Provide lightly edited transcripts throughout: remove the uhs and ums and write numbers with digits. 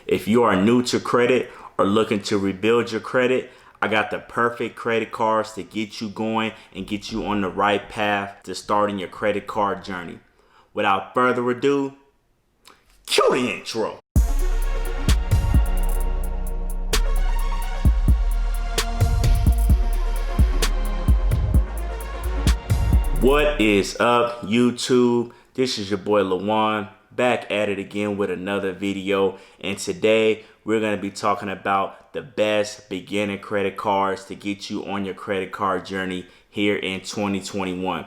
If you are new to credit or looking to rebuild your credit, I got the perfect credit cards to get you going and get you on the right path to starting your credit card journey. Without further ado, cue the intro. What is up, YouTube? This is your boy Lawan, back at it again with another video, and today we're going to be talking about the best beginner credit cards to get you on your credit card journey here in 2021.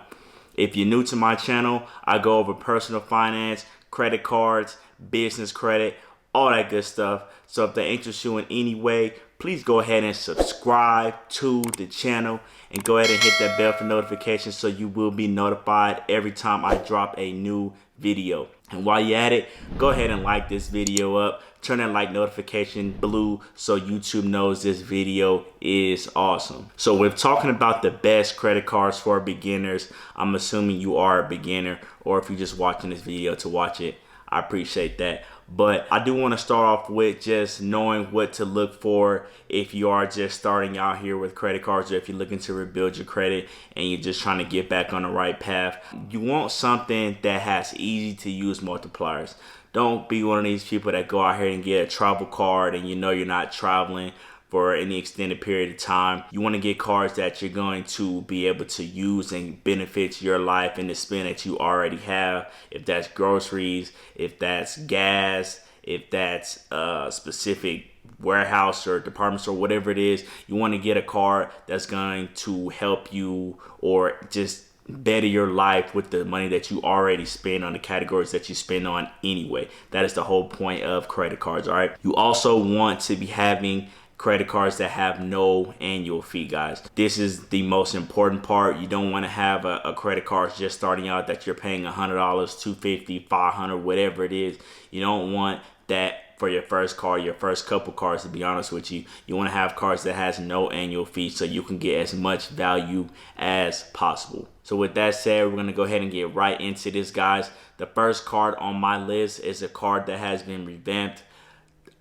If you're new to my channel, I go over personal finance, credit cards, business credit, all that good stuff. So if they interest you in any way, please go ahead and subscribe to the channel and go ahead and hit that bell for notifications so you will be notified every time I drop a new video. And while you're at it, go ahead and like this video up. Turn that like notification blue so YouTube knows this video is awesome. So we're talking about the best credit cards for beginners. I'm assuming you are a beginner, or if you're just watching this video to watch it, I appreciate that. But I do want to start off with just knowing what to look for if you are just starting out here with credit cards, or if you're looking to rebuild your credit and you're just trying to get back on the right path. You want something that has easy to use multipliers. Don't be one of these people that go out here and get a travel card and you know you're not traveling for any extended period of time. You want to get cards that you're going to be able to use and benefit your life and the spend that you already have. If that's groceries, if that's gas, if that's a specific warehouse or department store, whatever it is, you want to get a card that's going to help you or just better your life with the money that you already spend on the categories that you spend on anyway. That is the whole point of credit cards, all right? You also want to be having credit cards that have no annual fee, guys. This is the most important part. You don't want to have a credit card just starting out that you're paying $100, $250, $500, whatever it is. You don't want that for your first card, your first couple cards, to be honest with you. You want to have cards that has no annual fee so you can get as much value as possible. So with that said, we're going to go ahead and get right into this, guys. The first card on my list is a card that has been revamped,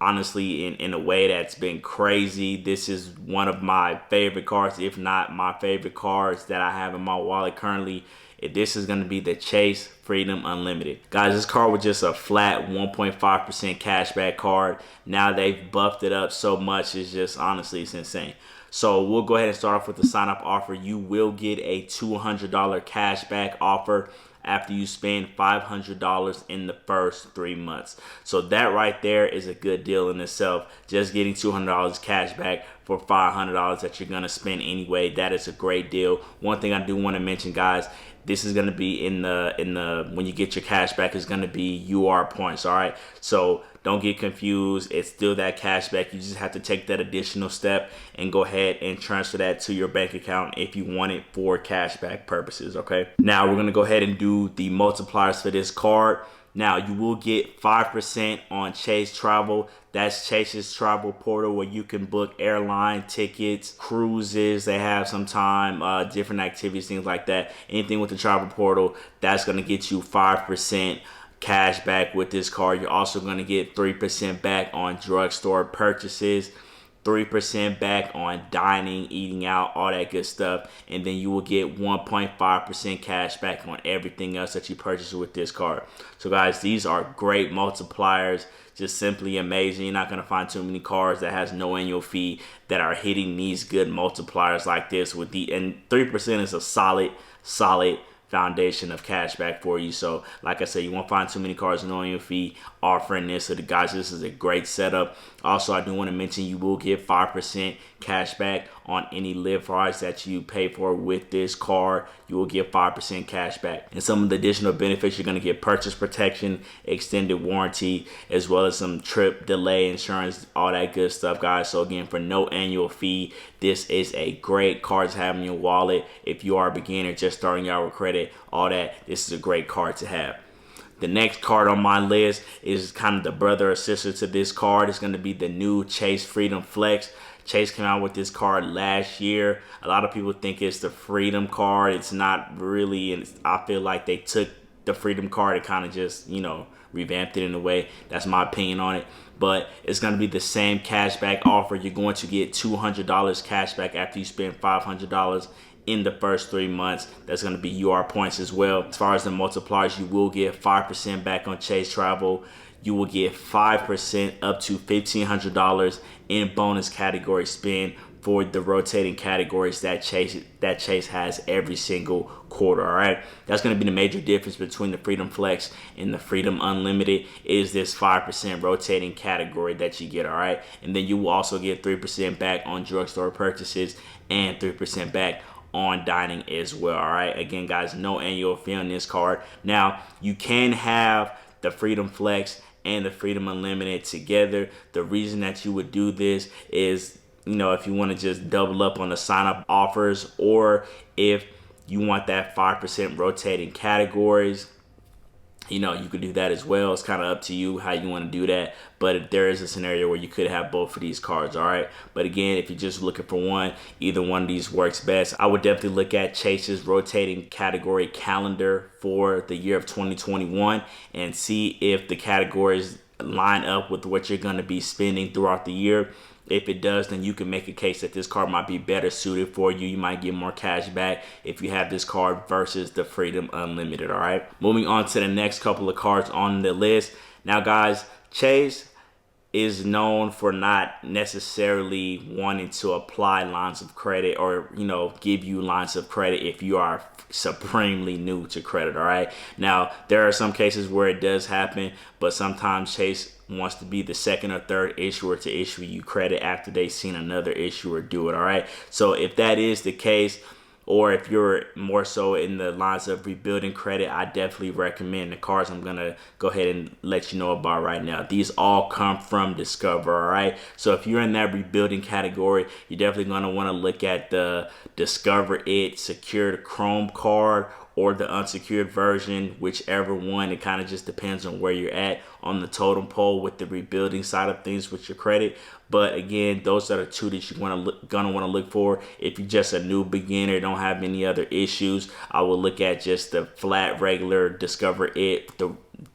honestly, in a way that's been crazy. This is one of my favorite cards, if not my favorite cards that I have in my wallet currently. This is going to be the Chase Freedom Unlimited. Guys, this card was just a flat 1.5% cashback card. Now they've buffed it up so much, it's just, honestly, it's insane. So we'll go ahead and start off with the sign up offer. You will get a $200 cashback offer after you spend $500 in the first 3 months. So that right there is a good deal in itself. Just getting $200 cash back for $500 that you're gonna spend anyway. That is a great deal. One thing I do want to mention, guys, this is gonna be in the when you get your cash back, is gonna be UR points. All right, so don't get confused. It's still that cash back. You just have to take that additional step and go ahead and transfer that to your bank account if you want it for cashback purposes, okay? Now we're gonna go ahead and do the multipliers for this card. Now you will get 5% on Chase Travel. That's Chase's travel portal where you can book airline tickets, cruises. They have sometime different activities, things like that. Anything with the travel portal, that's gonna get you 5% cash back with this card. You're also going to get 3% back on drugstore purchases, 3% back on dining, eating out, all that good stuff, and then you will get 1.5% cash back on everything else that you purchase with this card. So guys, these are great multipliers, just simply amazing. You're not going to find too many cards that has no annual fee that are hitting these good multipliers like this with and 3% is a solid foundation of cash back for you. So like I said, you won't find too many cards no annual fee offering this. So the guys, this is a great setup. Also, I do want to mention you will get 5% cash back on any live rides that you pay for with this card. You will get 5% cash back. And some of the additional benefits, you're going to get purchase protection, extended warranty, as well as some trip delay insurance, all that good stuff, guys. So again, for no annual fee, this is a great card to have in your wallet. If you are a beginner just starting out with credit, all that, this is a great card to have. The next card on my list is kind of the brother or sister to this card. It's going to be the new Chase Freedom Flex. Chase came out with this card last year. A lot of people think it's the Freedom card. It's not really, and I feel like they took the Freedom card and kind of just, you know, revamped it in a way. That's my opinion on it. But it's going to be the same cashback offer. You're going to get $200 cashback after you spend $500 in the first 3 months. That's going to be UR points as well. As far as the multipliers, you will get 5% back on Chase Travel. You will get 5% up to $1,500 in bonus category spend for the rotating categories that Chase has every single quarter. All right, that's going to be the major difference between the Freedom Flex and the Freedom Unlimited, is this 5% rotating category that you get. All right, and then you will also get 3% back on drugstore purchases and 3% back on dining as well. All right, again guys, no annual fee on this card. Now you can have the Freedom Flex and the Freedom Unlimited together. The reason that you would do this is, you know, if you want to just double up on the sign up offers, or if you want that 5% rotating categories, you know, you could do that as well. It's kind of up to you how you want to do that. But there is a scenario where you could have both of these cards, all right? But again, if you're just looking for one, either one of these works best. I would definitely look at Chase's rotating category calendar for the year of 2021 and see if the categories line up with what you're going to be spending throughout the year. If it does, then you can make a case that this card might be better suited for you. You might get more cash back if you have this card versus the Freedom Unlimited, all right? Moving on to the next couple of cards on the list. Now, guys, Chase is known for not necessarily wanting to apply lines of credit or, you know, give you lines of credit if you are supremely new to credit, all right? Now, there are some cases where it does happen, but sometimes Chase wants to be the second or third issuer to issue you credit after they've seen another issuer do it, all right? So if that is the case, or if you're more so in the lines of rebuilding credit, I definitely recommend the cards I'm gonna go ahead and let you know about right now. These all come from Discover, all right? So if you're in that rebuilding category, you're definitely gonna wanna look at the Discover It Secured Chrome card or the unsecured version, whichever one. It kind of just depends on where you're at on the totem pole with the rebuilding side of things with your credit. But again, those are the two that you're gonna want to look for. If you're just a new beginner, don't have any other issues, I will look at just the flat regular Discover It, the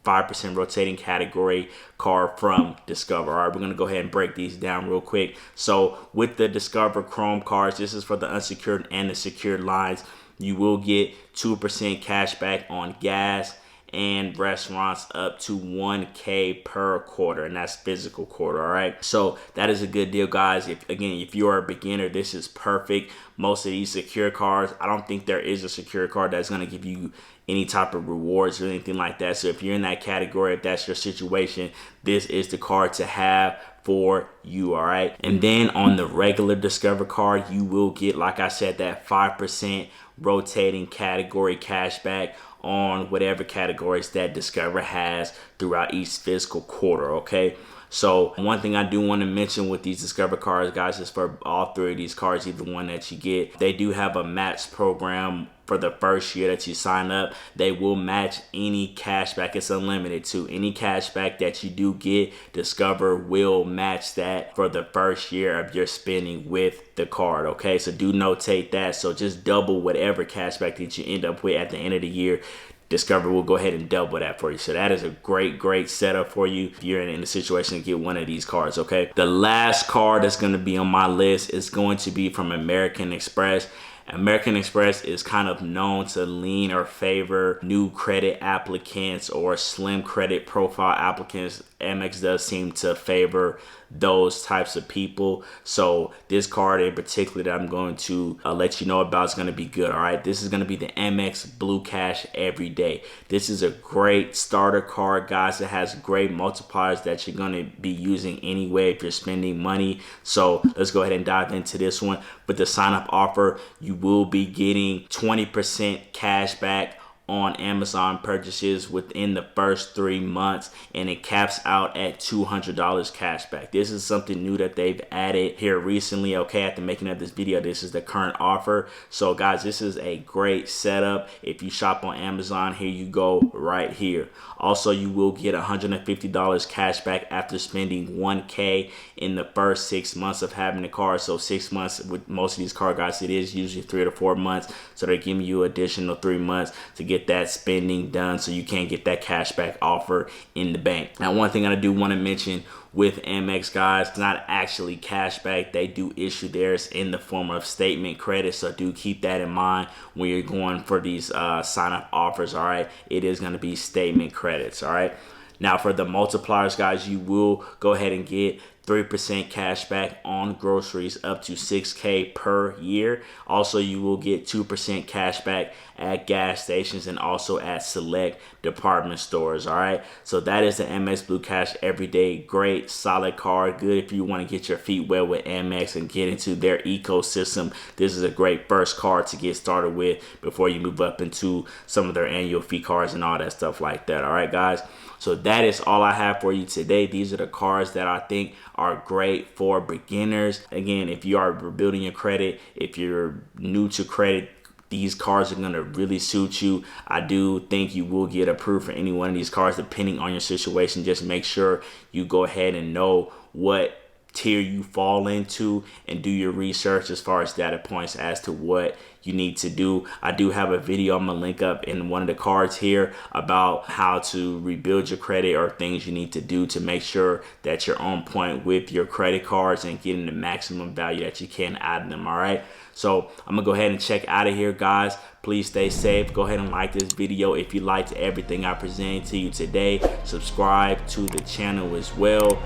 5% rotating category card from Discover. All right, we're gonna go ahead and break these down real quick. So with the Discover Chrome cards, this is for the unsecured and the secured lines. You will get 2% cash back on gas and restaurants up to 1K per quarter, and that's physical quarter, all right? So that is a good deal, guys. If you are a beginner, this is perfect. Most of these secure cards, I don't think there is a secure card that's going to give you any type of rewards or anything like that. So if you're in that category, if that's your situation, this is the card to have for you, all right? And then on the regular Discover card, you will get, like I said, that 5% rotating category cashback on whatever categories that Discover has throughout each fiscal quarter, okay? So one thing I do want to mention with these Discover cards, guys, is for all three of these cards, either one that you get, they do have a match program. For the first year that you sign up, they will match any cashback. It's unlimited too. Any cashback that you do get, Discover will match that for the first year of your spending with the card, okay? So do notate that. So just double whatever cashback that you end up with at the end of the year. Discover will go ahead and double that for you. So that is a great setup for you if you're in a situation to get one of these cards, okay? The last card that's going to be on my list is going to be from American Express. American Express is kind of known to lean or favor new credit applicants or slim credit profile applicants. Amex does seem to favor those types of people. So this card in particular that I'm going to let you know about is going to be good, all right? This is going to be the Amex Blue Cash Everyday. This is a great starter card, guys. It has great multipliers that you're going to be using anyway if you're spending money. So let's go ahead and dive into this one. With the sign up offer, you will be getting 20% cash back on Amazon purchases within the first 3 months, and it caps out at $200 cash back. This is something new that they've added here recently, okay? After making of this video, this is the current offer. So guys, this is a great setup. If you shop on Amazon, here you go right here. Also, you will get $150 cash back after spending 1K in the first 6 months of having the card. So 6 months with most of these card, guys, it is usually 3 to 4 months. So they're giving you additional 3 months to get get that spending done, so you can't get that cashback offer in the bank. Now, one thing I do want to mention with Amex, guys, it's not actually cashback. They do issue theirs in the form of statement credit, so do keep that in mind when you're going for these sign-up offers. All right, it is going to be statement credits. All right. Now, for the multipliers, guys, you will go ahead and get 3% cash back on groceries up to $6K per year. Also, you will get 2% cash back at gas stations and also at select department stores. All right, so that is the Amex Blue Cash Everyday. Great, solid card. Good if you want to get your feet wet with Amex and get into their ecosystem. This is a great first card to get started with before you move up into some of their annual fee cards and all that stuff like that. All right, guys. So that is all I have for you today. These are the cards that I think are great for beginners. Again, if you are building your credit, if you're new to credit, these cards are going to really suit you. I do think you will get approved for any one of these cards depending on your situation. Just make sure you go ahead and know what tier you fall into and do your research as far as data points as to what you need to do. I do have a video I'm gonna link up in one of the cards here about how to rebuild your credit or things you need to do to make sure that you're on point with your credit cards and getting the maximum value that you can out of them. All right, so I'm gonna go ahead and check out of here, guys. Please stay safe. Go ahead and like this video if you liked everything I presented to you today. Subscribe to the channel as well.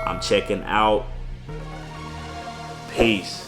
I'm checking out. Peace.